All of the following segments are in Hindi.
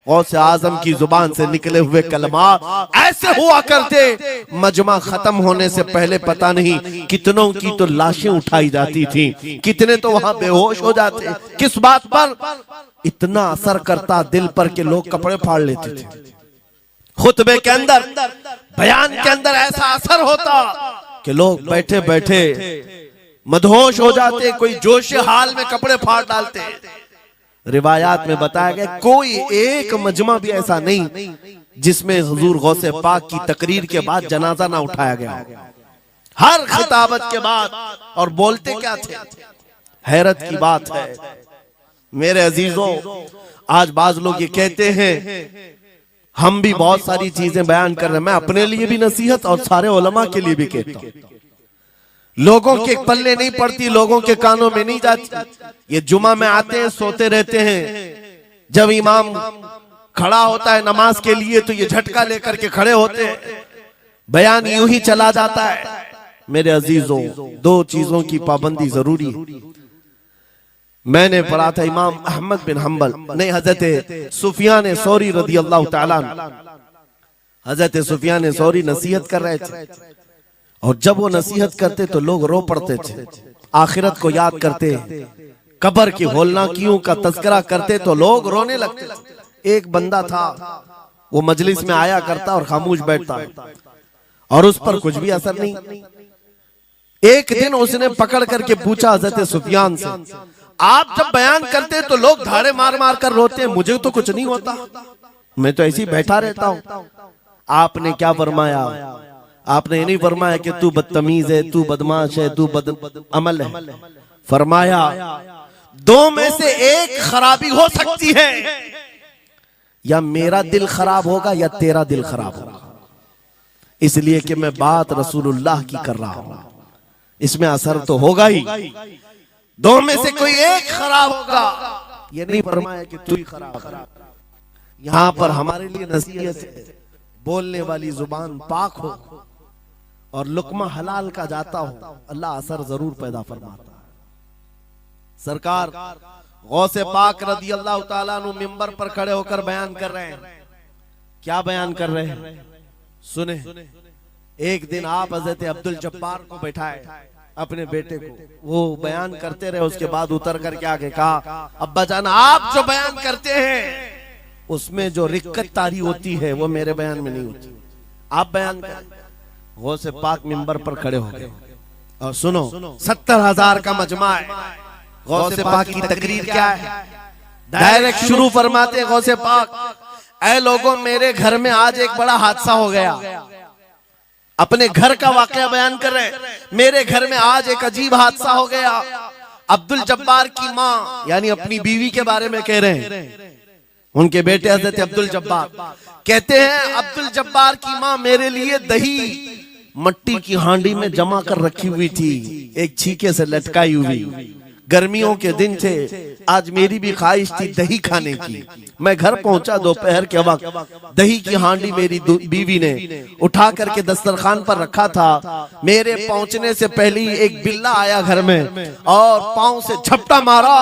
गौसे आजम की जुबान से निकले हुए कलमा ऐसे हुआ करते, मजमा खत्म होने से पहले पता नहीं कितनों की तो लाशें उठाई जाती थी, कितने तो वहां बेहोश हो जाते। किस बात पर? इतना असर करता दिल पर कि लोग कपड़े फाड़ लेते थे। खुतबे के अंदर, बयान के अंदर ऐसा असर होता कि लोग बैठे बैठे मदहोश हो जाते, कोई जोश हाल में कपड़े फाड़ डालते। रिवायात में बताया गया कोई एक मजमा भी ऐसा नहीं जिसमें हुजूर गौसे पाक की तकरीर के बाद जनाजा ना उठाया गया। हर खिताबत के बाद। और बोलते क्या थे, हैरत की बात है मेरे अजीजों, आज बाज लोग ये कहते हैं हम भी बहुत सारी चीजें बयान कर रहे हैं, मैं अपने लिए भी नसीहत और सारे उलमा के लिए भी कहता हूं, लोगों के पल्ले नहीं पड़ती, लोगों के कानों में नहीं जाती। ये जुमा में आते हैं, सोते रहते हैं, जब इमाम खड़ा होता है नमाज के लिए तो ये झटका लेकर के खड़े होते हैं, बयान यूं ही चला जाता है। मेरे अजीजों, दो चीजों की पाबंदी जरूरी है। मैंने पढ़ा था इमाम अहमद बिन हम्बल नहीं, हजरत सुफियान सौरी रदी अल्लाह तआला, हजरत सुफियान सौरी नसीहत कर रहे थे, और जब वो नसीहत करते तो लोग रो पड़ते थे, आखिरत को याद करते, कब्र की होलनाकियों का तज़किरा करते तो लोग रोने लगते थे। एक बंदा था, वो मजलिस में आया करता और खामोश बैठता और उस पर कुछ भी असर नहीं। एक दिन उसने पकड़ करके पूछा हजरत सुफियान से, आप जब बयान करते तो लोग धाड़े मार मार कर रोते हैं, मुझे तो कुछ नहीं होता, मैं तो ऐसे ही बैठा रहता हूं। आपने क्या फरमाया? आपने ये नहीं फरमाया कि तू बदतमीज है, तू बदमाश है, तू बदअमल है। फरमाया दो में से एक खराबी हो सकती है, या मेरा दिल खराब होगा या तेरा दिल खराब होगा, इसलिए कि मैं बात रसूलुल्लाह की कर रहा हूं, इसमें असर तो होगा ही। दो में से कोई एक खराब होगा, ये नहीं फरमाया कि तू ही खराब। यहां पर हमारे लिए नसीहत है, बोलने वाली जुबान पाक हो और लुकमा हलाल का जाता हो, अल्लाह असर जरूर पैदा फरमाता है। सरकार गौसे पाक रदी अल्लाह ताला अन्हु मिंबर पर खड़े होकर बयान कर रहे हैं। क्या बयान कर रहे हैं? सुने। एक दिन आप हजरत अब्दुल जब्बार को बैठाए, अपने बेटे को, वो बयान करते रहे, उसके बाद उतर कर क्या कहा, अब्बा जान आप जो बयान करते हैं उसमें जो रिक्कत तारी होती है वो मेरे बयान में नहीं होती, आप बयान करें। गौसे पाक मिंबर पर खड़े हो गए और सुनो, 70,000 का मजमा है। गौसे पाक की तकरीर क्या है? डायरेक्ट शुरू फरमाते गौसे पाक, ऐ लोगों, मेरे घर में आज एक बड़ा हादसा हो गया। अपने घर का वाकया बयान कर रहे, मेरे घर में आज एक अजीब हादसा हो गया। अब्दुल जब्बार की माँ यानी अपनी बीवी के बारे में कह रहे हैं, उनके बेटे हजरत अब्दुल जब्बार कहते हैं, अब्दुल जब्बार की माँ मेरे लिए दही मट्टी की हांडी में जमा कर रखी हुई थी, एक छीके से लटकाई हुई। गर्मियों के दिन थे, आज मेरी भी ख्वाहिश थी दही खाने की। मैं घर पहुंचा दोपहर के वक्त, दही की हांडी मेरी बीवी ने उठा करके दस्तरखान पर रखा था। मेरे पहुंचने से पहले ही एक बिल्ला आया घर में और पांव से झपटा मारा,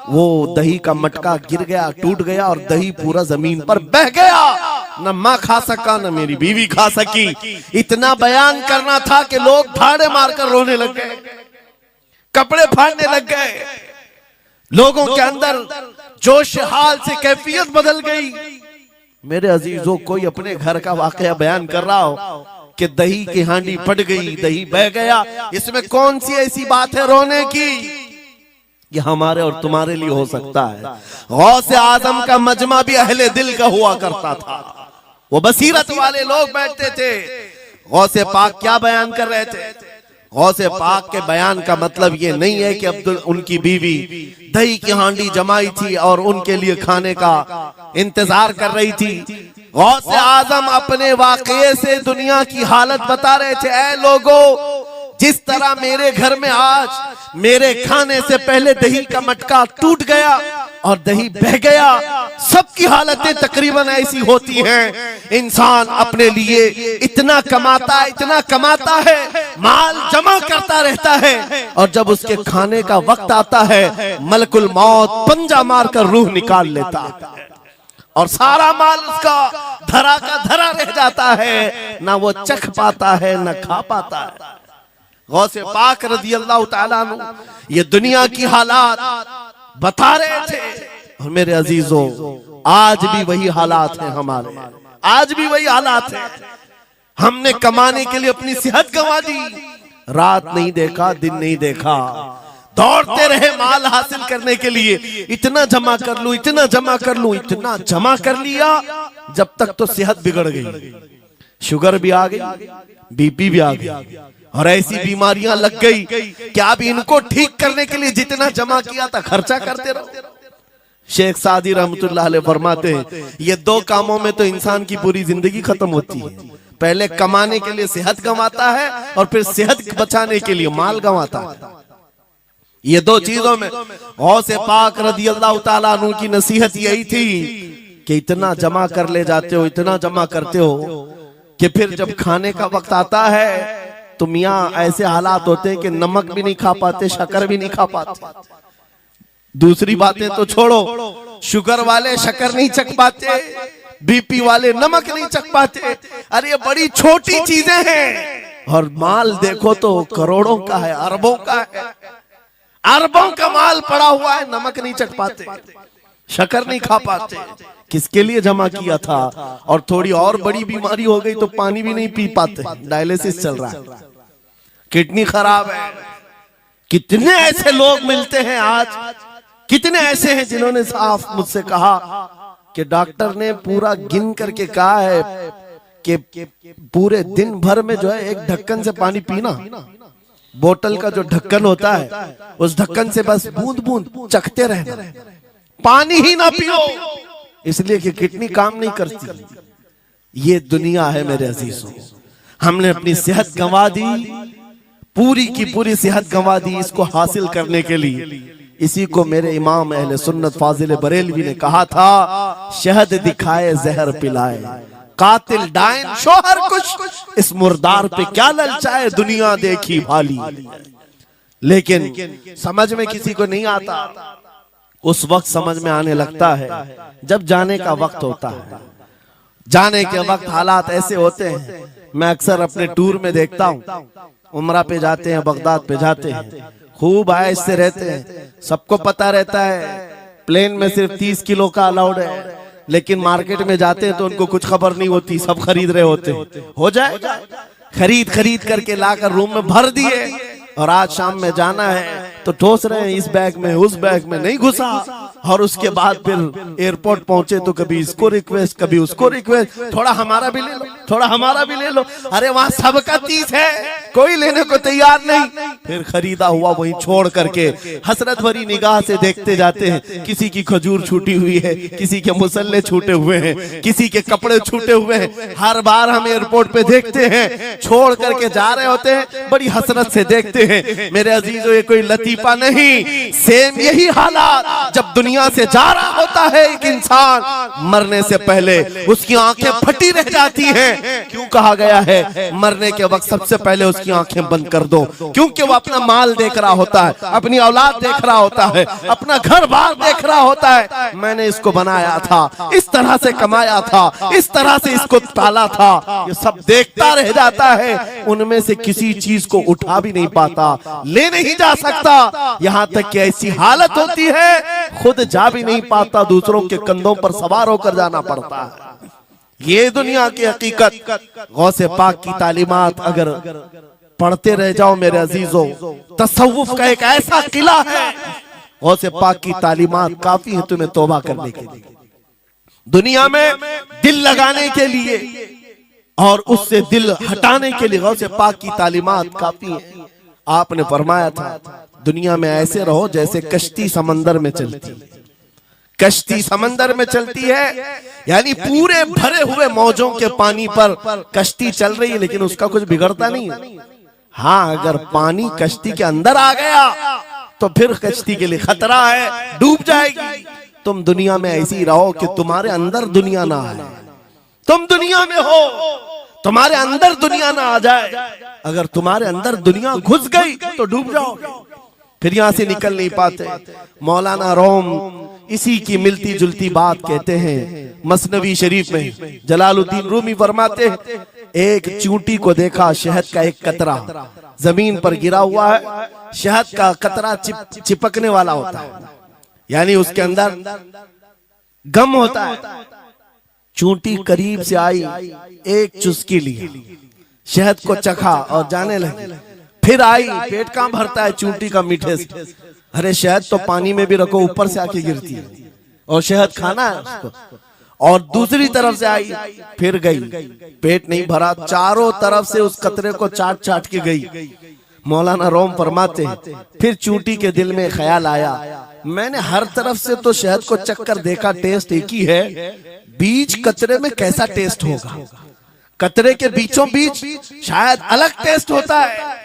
वो दही का मटका गिर गया, टूट गया और दही पूरा जमीन पर बह गया। न माँ खा सका न मेरी बीवी खा सकी। इतना बयान करना था कि लोग धाड़े मारकर रोने लग गए, कपड़े फाड़ने लग गए, लोगों के अंदर जोश हाल से कैफियत बदल गई। मेरे अजीजों, कोई अपने घर का वाकया बयान कर रहा हो कि दही की हांडी फट गई, दही बह गया, इसमें कौन सी ऐसी बात है रोने की? ये हमारे और तुम्हारे लिए हो सकता है। गौसे आजम का मजमा भी अहले दिल का हुआ करता था, वो बसीरत वाले लोग बैठते थे। गौसे पाक क्या बयान कर रहे थे? गौसे पाक के बयान का मतलब ये नहीं है कि अब्दुल उनकी बीवी दही की हांडी जमाई थी और उनके लिए खाने का इंतजार कर रही थी। गौसे आजम अपने वाकये से दुनिया की हालत बता रहे थे, ऐ लोगों, जिस तरह मेरे घर में आज मेरे खाने से पहले दही का मटका टूट गया और दही बह गया, सबकी हालतें तकरीबन ऐसी होती हैं। इंसान अपने लिए इतना कमाता है, माल जमा करता रहता है, और जब उसके खाने का वक्त आता है, मलकुल मौत पंजा मारकर रूह निकाल लेता है। और सारा माल उसका धरा का धरा रह जाता है, ना वो चख पाता है ना खा पाता है। गौसे पाक रज़ी अल्लाह ताला अन्हु ये दुनिया की हालात बता रहे थे। और मेरे अजीजों, आज भी वही हालात हैं हमारे, आज भी वही हालात हैं। हमने कमाने के लिए अपनी सेहत गंवा दी, रात नहीं देखा, दिन नहीं देखा, दौड़ते रहे माल हासिल करने के लिए। इतना जमा कर लूं, इतना जमा कर लूं, इतना जमा कर लिया, जब तक तो सेहत बिगड़ गई, शुगर भी आ गई, बीपी भी आ गई, और ऐसी बीमारियां लग गई कि अब इनको ठीक करने के लिए जितना जमा किया था खर्चा करते रहो। शेख सादी रहमतुल्लाह अलैह फरमाते हैं, ये दो कामों में तो इंसान की पूरी जिंदगी खत्म होती है। पहले कमाने के लिए सेहत गंवाता है और फिर सेहत बचाने के लिए माल गंवाता है। ये दो चीजों में गौसे पाक रज़ी अल्लाह ताला अन्हु की नसीहत यही थी कि इतना जमा कर ले जाते हो, इतना जमा करते हो कि फिर जब खाने का वक्त आता है तो मियाँ ऐसे हालात होते हैं कि नमक भी नहीं खा पाते, शक्कर भी नहीं खा पाते। दूसरी बातें तो छोड़ो, शुगर वाले शक्कर नहीं चख पाते, बीपी वाले नमक नहीं चख पाते। अरे ये बड़ी छोटी चीजें हैं, और माल देखो तो करोड़ों का है, अरबों का है, अरबों का माल पड़ा हुआ है, नमक नहीं चख पाते, शक्कर नहीं खा पाते। किसके लिए जमा किया था? और थोड़ी और बड़ी बीमारी हो गई तो पानी भी नहीं पी पाते, डायलिसिस चल रहा है, किडनी खराब है। कितने ऐसे लोग मिलते हैं आज, कितने ऐसे हैं जिन्होंने साफ मुझसे कहा कि डॉक्टर ने पूरा गिन करके कहा है कि पूरे दिन भर में जो है एक ढक्कन से पानी पीना, बोतल का जो ढक्कन होता है उस ढक्कन से बस बूंद बूंद चखते रहना, पानी ही ना पियो, इसलिए कि किडनी काम नहीं करती। ये दुनिया है मेरे अजीजों। हमने अपनी सेहत गंवा दी, पूरी की पूरी सेहत गंवा दी इसको हासिल करने के लिए। इसी को मेरे इमाम अहले सुन्नत फाजिल बरेलवी ने कहा था, शहद दिखाए जहर पिलाए, कातिल डायन शोहर कुछ, इस मुर्दार पे क्या ललचाए, दुनिया देखी भाली। लेकिन समझ में किसी को नहीं आता, उस वक्त समझ में आने लगता है जब जाने का वक्त होता है। जाने के वक्त हालात ऐसे होते हैं, मैं अक्सर अपने टूर में देखता हूँ, उमरा पे जाते हैं, बगदाद पे जाते हैं, खूब आयश से रहते हैं, सबको पता रहता है प्लेन में सिर्फ 30 किलो का अलाउड है, लेकिन मार्केट में जाते हैं तो उनको कुछ खबर नहीं होती, सब खरीद रहे होते हैं। हो जाए, खरीद खरीद करके लाकर रूम में भर दिए, और आज शाम में जाना है तो ठोस रहे हैं, इस बैग में उस बैग में नहीं घुसा। और उसके बाद फिर एयरपोर्ट पहुंचे तो कभी इसको रिक्वेस्ट, कभी उसको रिक्वेस्ट, थोड़ा हमारा भी ले लो, थोड़ा हमारा भी ले लो। अरे वहां सबका 30 है, कोई लेने को तैयार नहीं। फिर खरीदा हुआ वहीं छोड़ करके हसरत भरी निगाह से देखते जाते हैं, किसी की खजूर छूटी हुई है, किसी के मुसल्ले छूटे हुए हैं, किसी के कपड़े छूटे हुए हैं। हर बार हम एयरपोर्ट पे देखते हैं, छोड़ करके जा रहे होते हैं, बड़ी हसरत से देखते हैं। मेरे अजीजों, ये कोई लतीफा नहीं, सेम यही हालात जब दुनिया से जा रहा होता है एक इंसान, मरने से पहले उसकी आंखें फटी रह जाती हैं। क्यों कहा गया है मरने के वक्त सबसे पहले उसकी आंखें बंद कर दो? क्योंकि वो अपना माल देख रहा होता है, अपनी औलाद देख रहा होता है, अपना घर बार देख रहा होता है। मैंने इसको बनाया था, इस तरह से कमाया था, इस तरह से इसको पाला था, ये सब देखता रह जाता है। उनमें से किसी चीज को उठा भी नहीं पाता, ले नहीं जा सकता, यहाँ तक कि ऐसी हालत होती है खुद जा भी नहीं पाता, दूसरों के कंधों पर सवार होकर जाना पड़ता है। ये दुनिया की हकीकत। गौसे पाक की तालीमात अगर पढ़ते रह जाओ मेरे अजीजों, तसव्वुफ का एक ऐसा किला है। गौसे पाक की तालीमात काफी है तुम्हें तौबा करने के लिए, दुनिया में दिल लगाने के लिए और उससे दिल हटाने के लिए। गौसे पाक की तालीमात काफी है। आपने फरमाया था दुनिया में ऐसे रहो जैसे कश्ती समंदर में चलती, कश्ती समंदर में चलती है, यानी पूरे भरे हुए मौजों के पानी पर कश्ती चल रही है, लेकिन उसका कुछ बिगड़ता नहीं है। हाँ, अगर पानी कश्ती के अंदर आ गया तो फिर कश्ती के लिए खतरा है, डूब जाएगी। तुम दुनिया में ऐसे ही रहो कि तुम्हारे अंदर दुनिया ना आए, तुम दुनिया में हो, तुम्हारे अंदर दुनिया ना आ जाए। अगर तुम्हारे अंदर दुनिया घुस गई तो डूब जाओगे। फिर यहां से निकल नहीं पाते। मौलाना रोम इसी की मिलती जुलती बात कहते हैं। मसनवी शरीफ में जलालुद्दीन रूमी फरमाते हैं, एक चूंटी को देखा, शहद का एक कतरा जमीन पर गिरा हुआ है। शहद का कतरा चिपकने वाला होता है, यानी उसके अंदर गम होता है। चूंटी करीब से आई, एक चुस्की ली, शहद को चखा और जाने लगी। फिर आई, पेट कहां भरता है चूंटी का मीठे से। अरे शहद तो पानी में भी रखो ऊपर से आके गिरती है, और शहद खाना है उसको। और दूसरी तरफ से आई, फिर गई, पेट नहीं भरा, चारों तरफ से उस कतरे को चाट चाट के गई। मौलाना रोम फरमाते हैं, फिर चूंटी के दिल में ख्याल आया, मैंने हर तरफ से तो शहद को चक्कर देखा, टेस्ट एक ही है, बीच कतरे में कैसा टेस्ट होगा? कतरे के बीचों बीच शायद अलग टेस्ट होता है।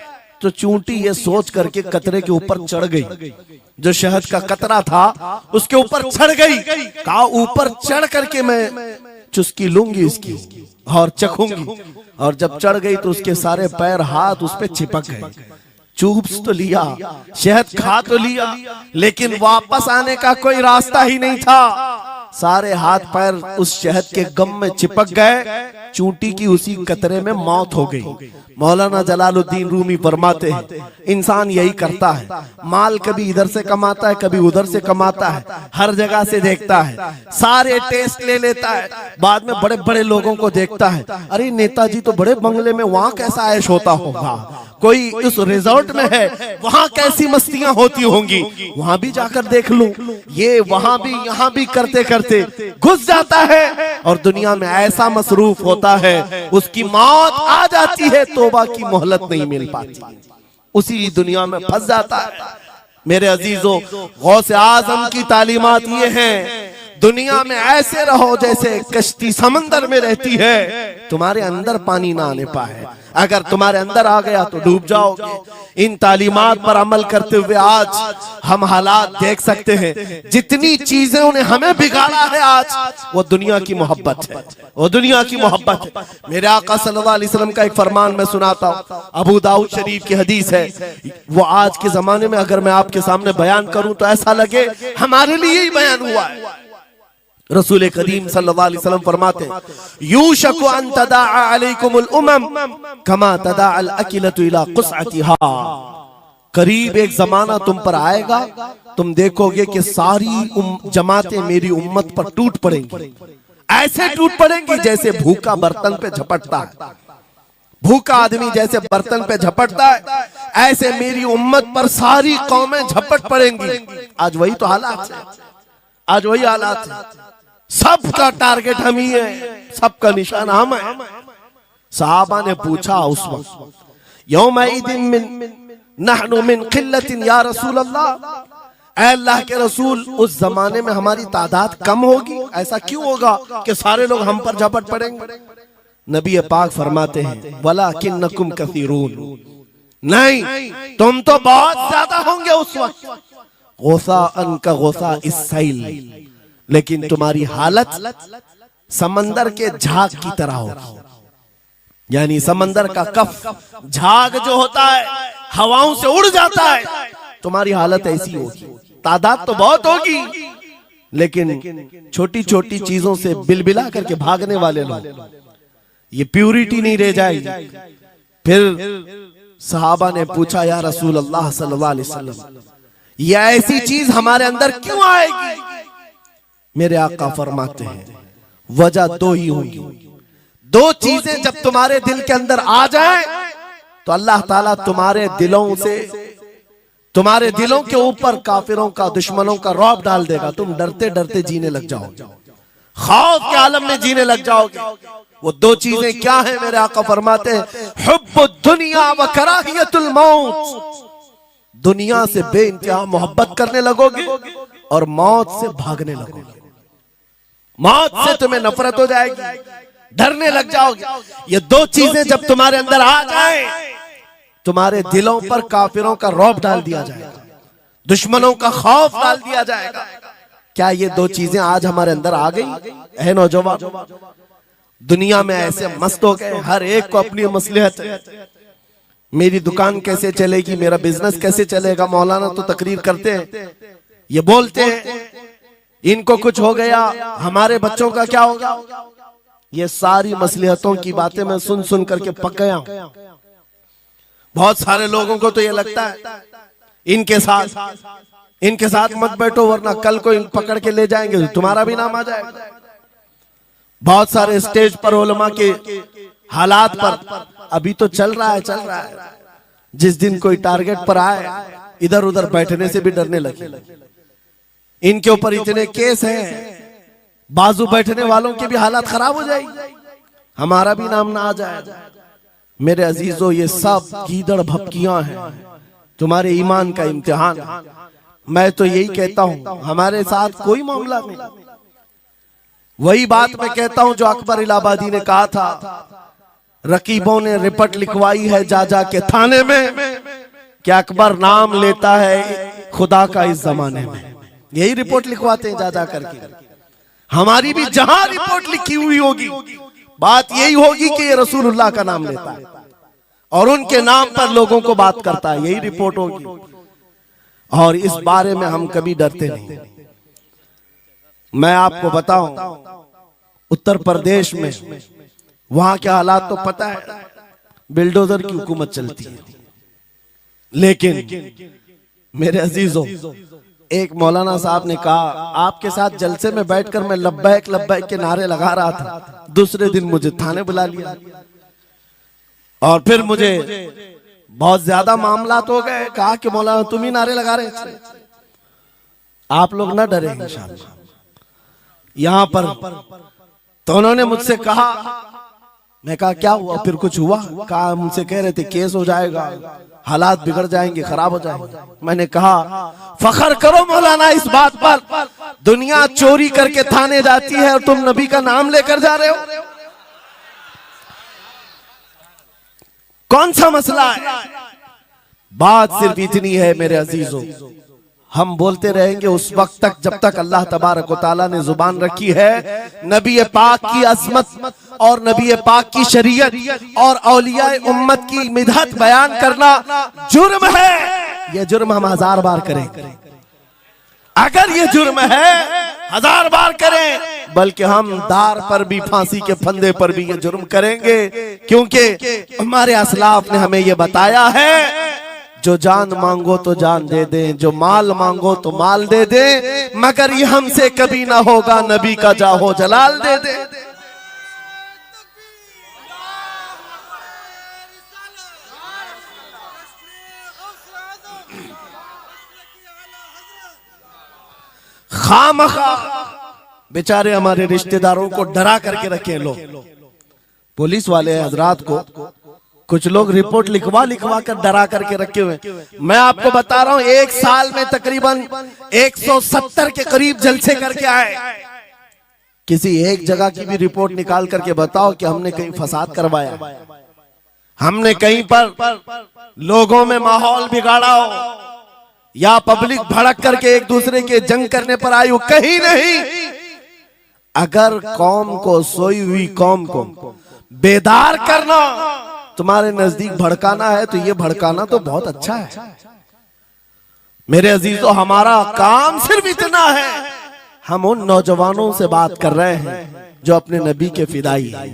तो चूंटी ये सोच करके कतरे के ऊपर चढ़ गई, जो शहद का कतरा था उसके ऊपर चढ़ गई। कहा ऊपर चढ़ करके मैं चुस्की लूंगी इसकी और चखूंगी। और जब चढ़ गई तो उसके सारे पैर हाथ उस पे चिपक गए। चूप्स तो लिया, शहद खा तो लिया, लेकिन वापस आने का कोई रास्ता ही नहीं था। सारे हाथ पैर उस शहद के गम में चिपक गए। चूंटी की उसी कतरे में मौत हो गई। मौलाना जलालुद्दीन रूमी फरमाते हैं, इंसान यही करता है, माल कभी इधर से कमाता है, कभी उधर से कमाता है, हर जगह से देखता है, सारे टेस्ट ले लेता है, बाद में बड़े बड़े लोगों को देखता है, अरे नेताजी तो बड़े बंगले में, वहां कैसा ऐश होता होगा, कोई उस रिजॉर्ट में है, वहां कैसी मस्तियां होती होंगी, वहां भी जाकर देख लूं। ये वहां भी यहाँ भी करते करते घुस जाता है और दुनिया में ऐसा मसरूफ होता है, उसकी मौत आ जाती है, तौबा की मोहलत नहीं मिल पाती, उसी दुनिया में फंस जाता है। मेरे अजीजों, गौसे आजम की तालीमात ये हैं, दुनिया में ऐसे रहो जैसे कश्ती समंदर में रहती है, तुम्हारे अंदर पानी ना आने पाए। अगर तुम्हारे अंदर आ गया तो डूब जाओगे। इन तालीमात पर अमल करते हुए आज हम हालात देख सकते हैं। जितनी चीजों ने हमें बिगाड़ा है आज, वो दुनिया की मोहब्बत है, वो दुनिया की मोहब्बत है। मेरे आका सल्लल्लाहु अलैहि वसल्लम का एक फरमान मैं सुनाता हूँ, अबू दाऊद शरीफ की हदीस है। वो आज के जमाने में अगर मैं आपके सामने बयान करूं तो ऐसा लगे हमारे लिए ही बयान हुआ है। रसूल करीम सल्लल्लाहु अलैहि वसल्लम फरमाते हैं, यूशकु अन तदाअ अलैकुमुल उमम कमा तदाअल अकिलतु इला कुसअतिहा। करीब एक जमाना तुम पर आएगा, तुम देखोगे कि सारी जमातें मेरी उम्मत पर टूट पड़ेंगी, ऐसे टूट पड़ेंगी जैसे भूखा बर्तन पे झपटता है। भूखा आदमी जैसे बर्तन पे झपटता है, ऐसे मेरी उम्मत पर सारी कौमें झपट पड़ेंगी। आज वही तो हालात है, आज वही हालात है। सबका टारगेट हम ही है, सबका निशान हम है। सहाबा ने पूछा उस वक्त, यौमइदिन मिन नहनु मिन किल्लतिन या रसूल अल्लाह, ऐ अल्लाह के रसूल, उस जमाने में हमारी तादाद कम होगी, ऐसा क्यों होगा कि सारे लोग हम पर झपट पड़ेंगे? नबी पाक फरमाते हैं, वलाकिन्नकुम कसीरून, नहीं तुम तो बहुत ज्यादा होंगे उस वक्त, गोसा अन का गोसा इस्साइल, लेकिन तुम्हारी हालत समंदर के झाग की तरह होगी। यानी समंदर का कफ झाग जो होता है हवाओं से उड़ जाता है, तुम्हारी हालत ऐसी होगी। तादाद तो बहुत होगी, लेकिन छोटी छोटी चीजों से बिलबिला करके भागने वाले लोग, ये प्यूरिटी नहीं रह जाएगी। फिर सहाबा ने पूछा, या रसूल अल्लाह सल्लल्लाहु अलैहि वसल्लम, ये ऐसी चीज हमारे अंदर क्यों आएगी? मेरे आका फरमाते हैं, वजह दो ही होंगी, दो चीजें जब तुम्हारे दिल के अंदर आ जाए तो अल्लाह ताला तुम्हारे दिलों से, तुम्हारे दिलों के ऊपर काफिरों का, दुश्मनों का रौब डाल देगा। तुम डरते डरते जीने लग जाओगे, खौफ के आलम में जीने लग जाओगे। वो दो चीजें क्या है? मेरे आका फरमाते हैं, हुब्बुद दुनिया व कराहियतुल मौत, दुनिया से बेइंतहा मोहब्बत करने लगोगे और मौत से भागने लगोगे। मौत से तुम्हें नफरत हो जाएगी, डरने लग जाओगे। ये दो चीजें जब तुम्हारे अंदर आ जाए, तुम्हारे दिलों पर काफिरों का रौब डाल दिया जाएगा, दुश्मनों का खौफ डाल दिया जाएगा। क्या ये दो चीजें आज हमारे अंदर आ गई है? नौजवान दुनिया में ऐसे मस्त हो गए, हर एक को अपनी मसलहत है। मेरी दुकान कैसे चलेगी, मेरा बिजनेस कैसे चलेगा। मौलाना तो तकरीर करते हैं, ये बोलते हैं इनको कुछ हो गया, हमारे बच्चों का क्या होगा। ये सारी मसलिहतों की बातें मैं सुन सुन करके पक गया हूं। बहुत सारे लोगों को तो ये लगता है इनके साथ मत बैठो वरना कल को पकड़ के ले जाएंगे तो तुम्हारा भी नाम आ जाएगा। बहुत सारे स्टेज पर उलमा के हालात पर अभी तो चल रहा है। जिस दिन कोई टारगेट पर आए इधर उधर बैठने से भी डरने लगे। इनके ऊपर इतने केस हैं, बाजू बैठने वालों के भी हालात खराब हो जाएगी, हमारा भी नाम ना आ जाए। मेरे अजीजों, ये सब गीदड़ भपकियां हैं, तुम्हारे ईमान का इम्तिहान। मैं तो यही कहता हूं हमारे साथ कोई मामला नहीं। वही बात मैं कहता हूं जो अकबर इलाहाबादी ने कहा था, रकीबों ने रिपोर्ट लिखवाई है जा जा के थाने में कि अकबर नाम लेता है खुदा का इस जमाने में। यही रिपोर्ट लिखवाते हैं जा जा करके। हमारी भी जहां रिपोर्ट लिखी हुई होगी बात यही होगी कि ये रसूलुल्लाह का नाम लेता है और उनके नाम पर लोगों को बात करता है, यही रिपोर्ट होगी। और इस बारे में हम कभी डरते नहीं। मैं आपको बताऊं उत्तर प्रदेश में वहां के हालात तो पता है, बिल्डोजर की हुकूमत चलती है। लेकिन मेरे अजीजों, एक मौलाना साहब ने कहा आपके साथ जलसे में बैठकर मैं लब्बैक लब्बैक के नारे लगा रहा था, दूसरे दिन मुझे थाने बुला लिया और फिर मुझे बहुत ज्यादा मामलात हो गए। कहा कि मौलाना तुम ही नारे लगा रहे थे। आप लोग ना डरे इंशाअल्लाह। यहां पर तो उन्होंने मुझसे कहा, मैं कहा क्या हुआ, फिर कुछ हुआ? कहा मुझसे कह रहे थे केस हो जाएगा, हालात बिगड़ जाएंगे, खराब हो जाएंगे। मैंने कहा फखर करो मौलाना इस बात पर, दुनिया चोरी करके थाने जाती है और तुम नबी का नाम लेकर जा रहे हो। कौन सा मसला है? बात सिर्फ इतनी है मेरे अजीजों, हम बोलते रहेंगे उस वक्त तक जब तक अल्लाह तबारक व तआला ने जुबान रखी है। नबी पाक की अजमत और नबी पाक की शरीयत और औलिया उम्मत की मिदहत बयान करना जुर्म है। यह जुर्म हम 1000 बार करें, अगर ये जुर्म है 1000 बार करें, बल्कि हम दार पर भी, फांसी के फंदे पर भी ये जुर्म करेंगे। क्योंकि हमारे असलाफ ने हमें ये बताया है जो जान मांगो तो जान दे दें, जो माल मांगो तो माल दे दें, मगर ये हमसे कभी ना होगा नबी का जाहो जलाल दे दे। खामखा बेचारे हमारे रिश्तेदारों को डरा करके रखे लोग, पुलिस वाले हजरात को कुछ लोग रिपोर्ट लिखवा कर डरा करके रखे हुए। मैं आपको बता रहा हूं एक साल में तकरीबन 170 के करीब जलसे करके आए। किसी एक जगह की भी रिपोर्ट निकाल करके बताओ कि हमने कहीं फसाद करवाया, हमने कहीं पर लोगों में माहौल बिगाड़ा हो या पब्लिक भड़क करके एक दूसरे के जंग करने पर आई हो, कहीं नहीं। अगर कौम को, सोई हुई कौम को बेदार करना तुम्हारे नजदीक भड़काना है तो ये भड़काना तो बहुत अच्छा है। मेरे अजीजों, हमारा काम सिर्फ इतना है, हम उन नौजवानों से बात कर रहे हैं जो अपने नबी के फिदाई हैं,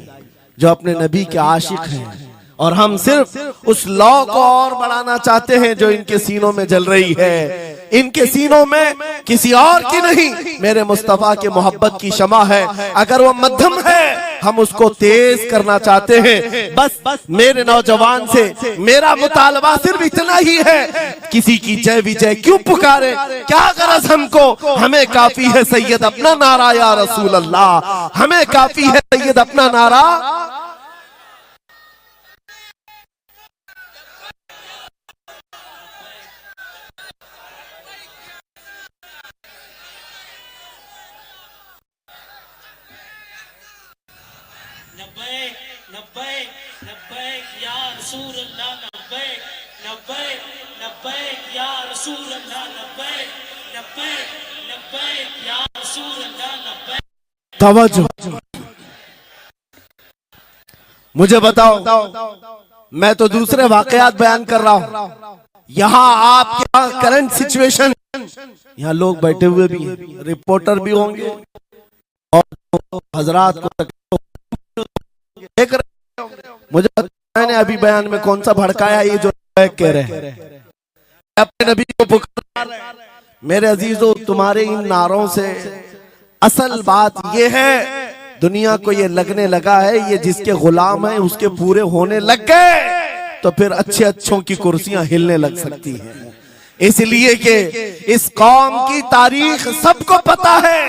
जो अपने नबी के आशिक हैं, और हम सिर्फ उस लौ को और बढ़ाना चाहते हैं जो इनके सीनों में जल रही है। इनके सीनों में किसी और की नहीं, मेरे मुस्तफा के मोहब्बत की शमा है। अगर वो मध्यम है हम उसको तेज करना चाहते हैं। बस मेरे नौजवान से मेरा मुतालबा सिर्फ इतना ही है, किसी की जय विजय क्यों पुकारे, क्या गरज हमको, हमें काफी है सैयद अपना नारा या रसूल अल्लाह, हमें काफी है सैयद अपना नारा। तवज्जो, मुझे बताओ मैं तो दूसरे वाकयात बयान कर रहा हूं। यहाँ आपके यहाँ करंट सिचुएशन, यहाँ लोग बैठे हुए भी हैं, रिपोर्टर भी होंगे और हजरात को देख रहे होंगे। मुझे मैंने अभी बयान में कौन सा भड़काया, ये जो कह रहे हैं अपने नबी को पुकार। मेरे अजीजों, तुम्हारे इन नारों से असल बात ये है, दुनिया को ये लगने लगा है ये जिसके गुलाम है उसके पूरे होने लग गए, तो फिर अच्छे अच्छों की कुर्सियां हिलने लग सकती हैं। इसलिए कि इस कौम की तारीख सबको पता है,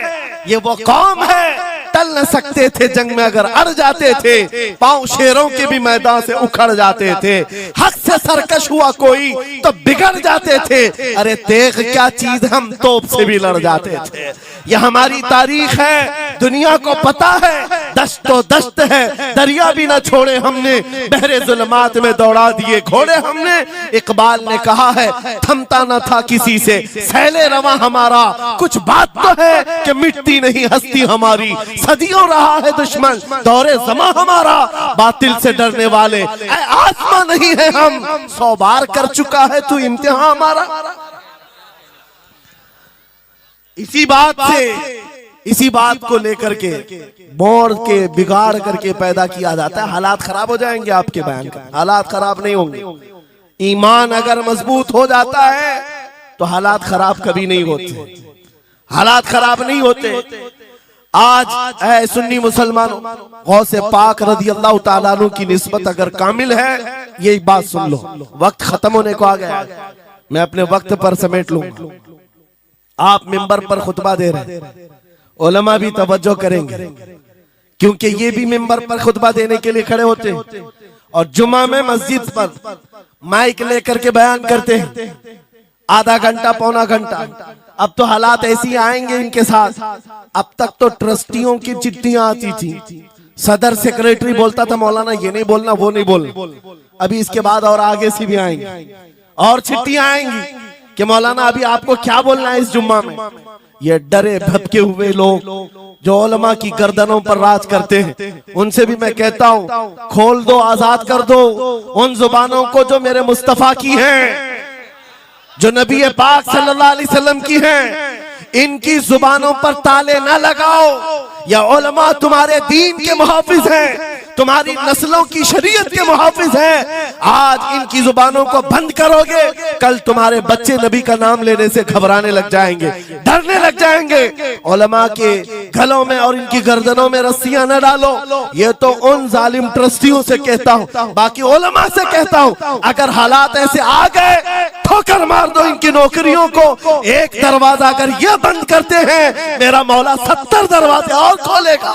ये वो कौम है टल न सकते थे जंग में, अगर अड़ जाते थे पांव शेरों के भी मैदान से उखड़ जाते थे। हक से सरकश हुआ कोई तो बिगड़ जाते थे, अरे तेग क्या चीज हम तोप से भी लड़ जाते थे। ये हमारी तारीख है, दुनिया को पता है। दश्त तो दश्त है, दरिया भी न छोड़े हमने, बहरे जुल्मात में दौड़ा दिए घोड़े हमने। इकबाल ने कहा है थमता न था किसी से सैले रवा हमारा, कुछ बात तो है कि मिटती नहीं हस्ती हमारी। सदियों रहा है दुश्मन दौरे जमा हमारा, बातिल से डरने वाले आसमां नहीं है हम, 100 बार कर चुका है तू इम्तिहान हमारा। इसी बात को लेकर के मोड़ के बिगाड़ करके पैदा किया जाता है। हालात खराब हो जाएंगे आपके बयान का, हालात खराब नहीं होंगे। ईमान अगर मजबूत हो जाता है तो हालात खराब कभी नहीं होते, हालात खराब नहीं होते। आज ऐ सुन्नी मुसलमानों, गौसे पाक रज़ी अल्लाह ताला अन्हु की निस्बत अगर कामिल है, ये बात सुन लो। वक्त खत्म होने को आ गया, मैं अपने वक्त पर समेट लूंगा। आप मिंबर पर खुतबा दे रहे हैं, उलमा भी तवज्जो करेंगे, क्योंकि ये भी मिंबर पर खुतबा देने के लिए खड़े होते हैं और जुमा में मस्जिद पर माइक लेकर के बयान करते हैं आधा घंटा पौना घंटा। अब तो हालात ऐसी आएंगे इनके साथ। अब तक तो ट्रस्टियों की चिट्ठियां आती थी, सदर सेक्रेटरी बोलता था मौलाना ये नहीं बोलना वो नहीं बोलना। अभी इसके बाद और आगे से भी आएंगी और चिट्ठियां आएंगी कि मौलाना अभी आपको क्या बोलना है इस जुम्मा में। ये डरे भटके हुए लोग जो उलमा की गर्दनों पर राज करते हैं, उनसे भी मैं कहता हूं खोल दो, आजाद कर दो उन जुबानों को जो मेरे मुस्तफा की हैं, जो नबी पाक सल्लल्लाहु अलैहि वसल्लम की हैं। इनकी जुबानों पर ताले ना लगाओ। या उलमा तुम्हारे दीन के मुहाफिज हैं, तुम्हारी नस्लों की शरीयत के मुहाफिज हैं। आज इनकी जुबानों को बंद करोगे, कल तुम्हारे बच्चे नबी का नाम लेने से घबराने लग जाएंगे, डरने लग जाएंगे। उलमा के गलों में और इनकी गर्दनों में रस्सियां न डालो। ये तो उन जालिम ट्रस्टियों से कहता हूं, बाकी उलमा से कहता हूं अगर हालात ऐसे आ गए ठोकर मार दो इनकी नौकरियों को। एक दरवाजा अगर ये बंद करते हैं, मेरा मौला 70 दरवाजे और खोलेगा।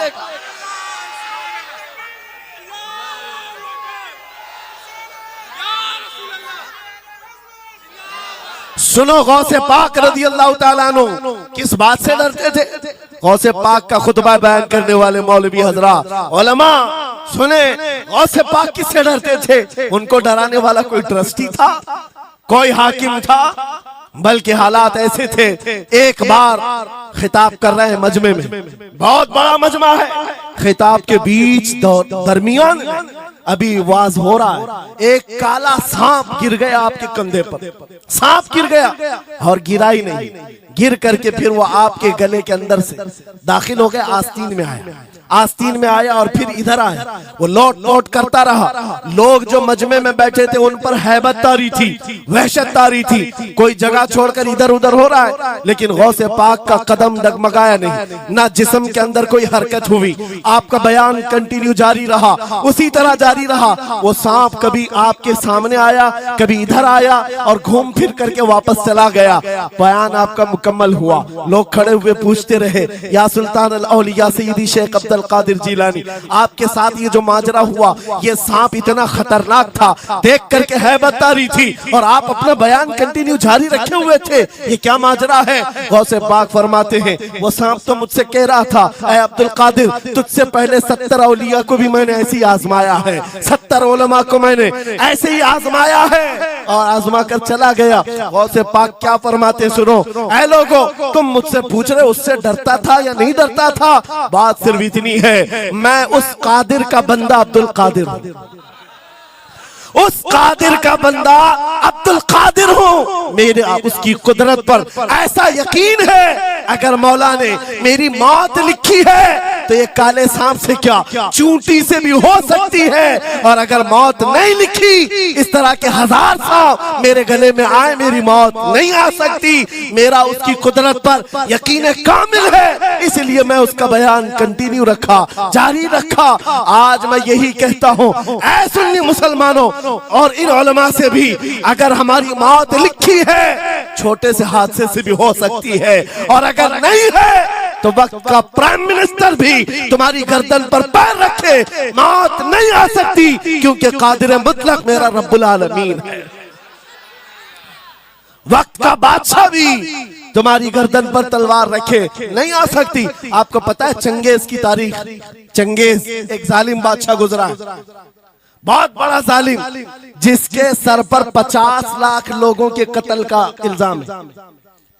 सुनो, गौसे पाक रज़ी अल्लाह ताला अन्हु किस बात से डरते थे? गौसे पाक का खुतबा बयान करने वाले मौलवी हजरात, उलमा सुने, गौसे पाक किससे डरते थे? उनको डराने वाला कोई ट्रस्टी था, कोई हाकिम था? बल्कि हालात ऐसे थे, एक बार खिताब कर रहे हैं मजमे में, बहुत बड़ा मजमा है, खिताब के बीच दरमियान अभी वाज हो रहा है, एक काला सांप गिर गया आपके कंधे पर। सांप गिर गया और गिरा ही नहीं, गिर करके फिर वो आपके गले के अंदर से दाखिल हो गया, आस्तीन में आया, आस्तीन में आया और फिर इधर आया। वो लौट लौट करता रहा। लोग जो मजमे में बैठे थे उन पर हैबत तारी थी, वहशत तारी थी। कोई जगह छोड़कर इधर उधर हो रहा है, लेकिन गौसे पाक का कदम डगमगाया नहीं, ना जिस्म के अंदर कोई हरकत हुई। आपका बयान कंटिन्यू जारी रहा, उसी तरह जारी रहा। वो सांप कभी आपके सामने आया, कभी इधर आया और घूम फिर करके वापस चला गया। बयान आपका मुकम्मल हुआ। लोग खड़े हुए पूछते रहे, या सुल्तान अल औलिया सय्यदी शेख अब्दुल कादिर जिलानी, आपके साथ ये जो माजरा हुआ, ये सांप इतना खतरनाक था, देख करके हैबत तारी थी और आप अपना बयान कंटिन्यू जारी रखे हुए थे, ये क्या माजरा है? गौसे पाक फरमाते हैं, वो सांप तो मुझसे कह रहा था, ऐ अब्दुल कादिर, तुझसे पहले 70 औलिया को भी मैंने ऐसे ही आजमाया है, 70 उलमा को मैंने ऐसे ही आजमाया है और आजमा कर चला गया। गौसे पाक क्या फरमाते सुनो, ऐ लोगों, तुम मुझसे पूछ रहे उससे डरता था या नहीं डरता था? बात सिर्फ इतनी है, मैं उस कादिर का बंदा अब्दुल कादिर हूं, उस कादिर का बंदा अब्दुल कादिर हूं। मेरे उसकी कुदरत पर ऐसा यकीन है, अगर मौला ने मेरी मौत लिखी है तो ये काले सांप से क्या, चूंटी से भी हो सकती है। और अगर मौत नहीं लिखी, इस तरह के 1000 सांप मेरे गले में आए, मेरी मौत नहीं आ सकती। मेरा उसकी कुदरत पर यकीन कामिल है, इसलिए मैं उसका बयान कंटिन्यू रखा, जारी रखा। आज मैं यही कहता हूं, ऐ सुन्नी मुसलमानों और इन उलमा से भी, अगर हमारी मौत लिखी है, छोटे से हादसे से भी हो सकती है, और अगर नहीं है तो वक्त का प्राइम मिनिस्टर भी तुम्हारी गर्दन पर पैर रखे, मौत नहीं आ सकती, क्योंकि कादिर मुतलक मेरा रब्बुल आलमीन है। वक्त का बादशाह भी तुम्हारी गर्दन पर तलवार रखे, नहीं आ सकती। आपको पता है चंगेज की तारीख? चंगेज एक जालिम बादशाह गुजरा, बहुत बड़ा जालिम, जिसके सर पर 50 लाख लोगों के कत्ल का इल्जाम है।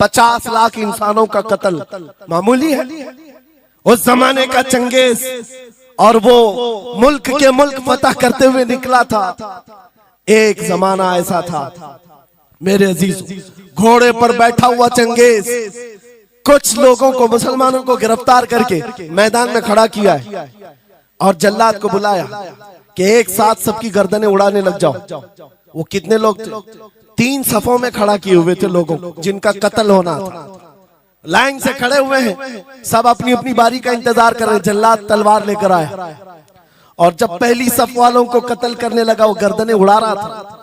50 लाख इंसानों का कत्ल मामूली है? उस जमाने का चंगेज, और वो मुल्क के मुल्क फतह करते हुए निकला था। एक जमाना ऐसा था मेरे अजीज, घोड़े पर बैठा हुआ चंगेज कुछ लोगों को, मुसलमानों को गिरफ्तार करके मैदान में खड़ा किया है, और जल्लाद को बुलाया कि एक साथ सबकी गर्दनें उड़ाने लग जाओ। वो कितने लोग थे? 3 सफों में खड़ा किए हुए थे लोगों जिनका कत्ल होना था। लाइन से खड़े हुए हैं, सब अपनी अपनी बारी का इंतजार कर रहे हैं। जल्लाद तलवार लेकर आया, और जब पहली सफ वालों को कत्ल करने लगा, वो गर्दनें उड़ा रहा था।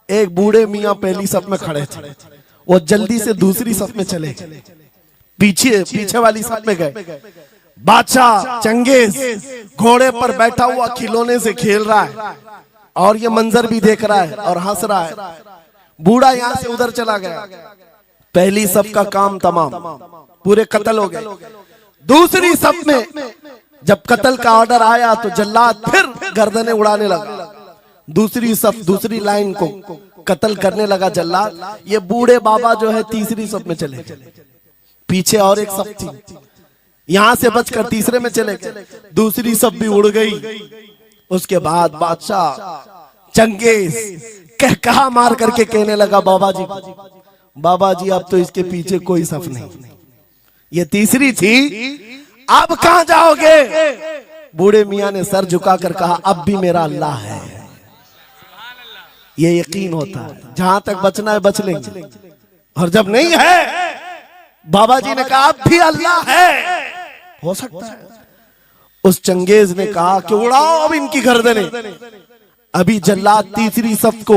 एक बूढ़े मियाँ पहली सफ में खड़े थे, वो जल्दी से दूसरी सफ में चले, पीछे वाली सफ में गए। बादशाह चंगेज घोड़े पर बैठा हुआ खिलौने से खेल रहा है, और ये मंजर भी देख रहा है और हंस रहा है। बूढ़ा यहाँ से उधर चला गया, पहली सफ का काम तमाम, पूरे कत्ल हो गए। दूसरी सफ में जब कत्ल का ऑर्डर आया तो जल्लाद फिर गर्दनें उड़ाने लगा। दूसरी सफ, दूसरी लाइन को कत्ल करने लगा जल्लाद। ये बूढ़े बाबा जो है तीसरी सफ में चले, पीछे और एक सफ थी, यहां से बचकर तीसरे में चले गए। दूसरी सफ भी उड़ गई। उसके बाद बादशाह चंगेज कहा मार करके कहने लगा, बाबा जी अब तो इसके पीछे कोई सफ नहीं, ये तीसरी थी, अब कहां जाओगे? बूढ़े मियां ने सर झुकाकर कहा, अब भी मेरा अल्लाह है। ये यकीन होता है, जहां तक बचना है बच लेंगे, और जब नहीं है, बाबा जी ने कहा अब भी अल्लाह है, हो सकता है। उस चंगेज ने कहा कि उड़ाओ अब इनकी गर्दनें। अभी जल्लाद तीसरी सफ को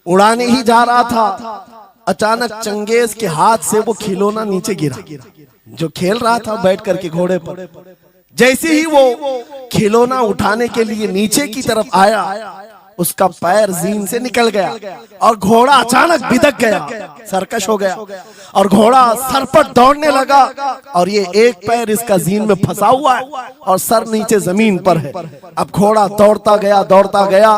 उड़ाने ही जा रहा था, अचानक चंगेज के हाथ से वो खिलौना नीचे गिरा, जो खेल रहा था बैठ करके घोड़े पर। जैसे ही वो खिलौना उठाने के लिए नीचे की तरफ आया, उसका पैर जीन से निकल गया, और घोड़ा अचानक बिदक गया, सरकश हो गया, और घोड़ा सर पर दौड़ने लगा, और ये एक पैर इसका जीन में फंसा हुआ है, और सर नीचे जमीन पर है। अब घोड़ा दौड़ता गया,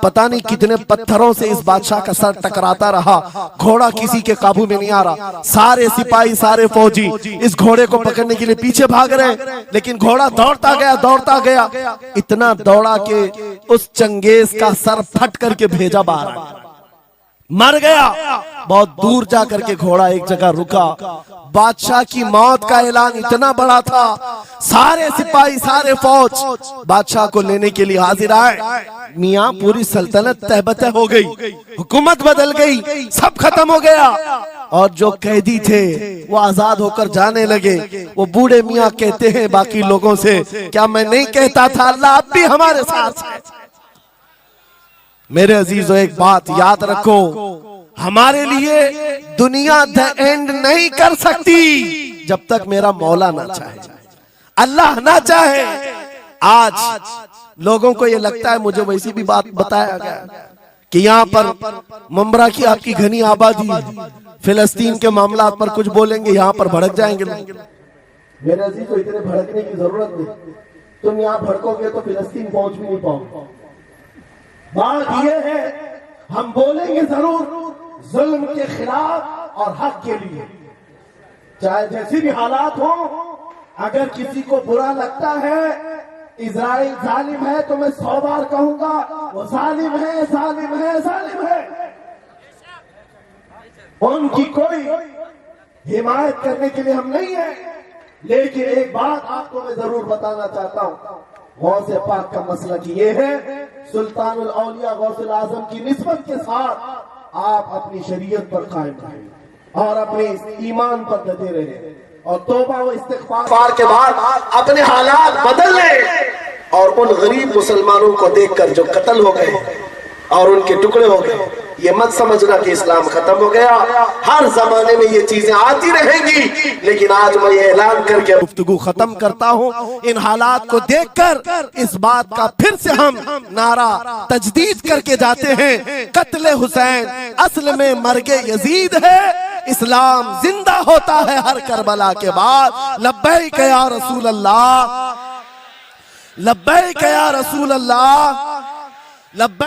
पता नहीं कितने पत्थरों से इस बादशाह का सर टकराता रहा। घोड़ा किसी के काबू में नहीं आ रहा। सारे सिपाही, सारे फौजी इस घोड़े को पकड़ने के लिए पीछे भाग रहे, लेकिन घोड़ा दौड़ता गया, इतना दौड़ा कि उस चंगेज का सर फट करके भेजा बाहर, मर गया। बहुत दूर जाकर के घोड़ा एक जगह रुका। बादशाह की मौत का ऐलान इतना बड़ा था, सारे सिपाही, सारे फौज बादशाह को लेने के लिए हाजिर आए। मियां पूरी सल्तनत तहबतह हो गई, हुकूमत बदल गई, सब खत्म हो गया, और जो कैदी थे वो आजाद होकर जाने लगे। वो बूढ़े मियां कहते हैं बाकी लोगों से, क्या मैं नहीं कहता था अल्लाह अब भी हमारे साथ है? मेरे अजीजों, एक बात याद रखो, हमारे लिए दुनिया द एंड नहीं कर सकती जब तक मेरा मौला ना चाहे, अल्लाह ना चाहे। आज लोगों को ये लगता है, मुझे वैसी भी बात बताया गया कि यहाँ पर मुंबरा की आपकी घनी आबादी है, फिलिस्तीन के मामला पर कुछ बोलेंगे यहाँ पर भड़क जाएंगे। मेरे अजीजों, इतने भड़कने की जरूरत नहीं, तुम यहाँ भड़कोगे तो फिलिस्तीन पहुंच भी नहीं पाओगे। बात यह है, हम बोलेंगे जरूर जुल्म के खिलाफ और हक के लिए, चाहे जैसी भी हालात हो। अगर किसी को बुरा लगता है इजराइल जालिम है तो मैं 100 बार कहूंगा वो जालिम है, जालिम है, जालिम है। उनकी कोई हिमायत करने के लिए हम नहीं है, लेकिन एक बात आपको मैं जरूर बताना चाहता हूं, गौसे पाक का मसला कि ये है, सुल्तानुल औलिया गौसुल आजम की निस्बत के साथ आप अपनी शरीयत पर कायम रहें और अपने ईमान पर डटे रहे और तौबा व इस्तिग़फ़ार के बाद अपने हालात बदल लें। और उन गरीब मुसलमानों को देखकर जो कत्ल हो गए और उनके टुकड़े हो गए, ये मत समझना कि इस्लाम खत्म हो गया। हर जमाने में ये चीजें आती रहेंगी, लेकिन आज मैं ये ऐलान करके गुफ्तगू खत्म करता हूँ। इन हालात को देखकर इस बात का फिर से हम नारा तजदीद करके जाते हैं, कत्ले हुसैन असल में मर्गे यजीद है, इस्लाम जिंदा होता है हर करबला के बाद। लब्बैक या रसूल अल्लाह, लब्बैक या रसूल अल्लाह, लब्बैक।